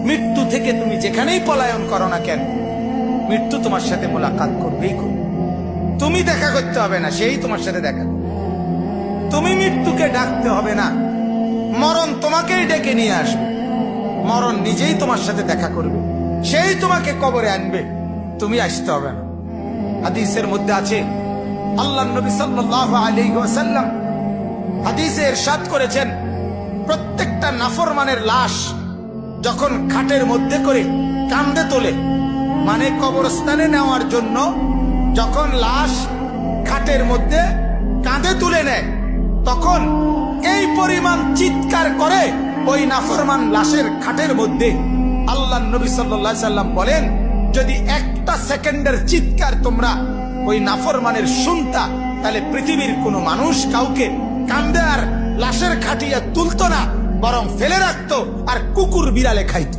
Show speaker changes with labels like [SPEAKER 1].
[SPEAKER 1] মৃত্যু থেকে তুমি যেখানেই পলায়ন করো না কেন, মৃত্যু তোমার সাথে মোলাকাত করবেই করবে। তুমি দেখা করতে হবে না, সেই তোমার সাথে দেখা করবে। তুমি মৃত্যুকে ডাকতে হবে না, মরণ তোমাকেই ডেকে নিয়ে আসবে। মরণ নিজেই তোমার সাথে দেখা করবে, সেই তোমাকে কবরে আনবে, তুমি আসতে হবে না। হাদিসের মধ্যে আছে, আল্লাহর নবী সাল্লাল্লাহু আলাইহি ওয়াসাল্লাম হাদিসে ইরশাদ করেছেন, প্রত্যেকটা নাফরমানের লাশ যখন খাটের মধ্যে করে কাঁধে তোলে, মানে কবরস্থানে নেওয়ার জন্য যখন লাশ খাটের মধ্যে কাঁধে তুলে নেয়, তখন এই পরিমাণ চিৎকার করে ওই নাফরমান লাশের খাটের মধ্যে। আল্লাহর নবী সাল্লাল্লাহু আলাইহি সাল্লাম বলেন, যদি একটা সেকেন্ডের চিৎকার তোমরা ওই নাফরমানের শুনতা, তাহলে পৃথিবীর কোনো মানুষ কাউকে কাঁধে আর লাশের খাটিয়া তুলতো না, বরং ফেলে রাখতো আর কুকুর বিড়ালে খাইতো।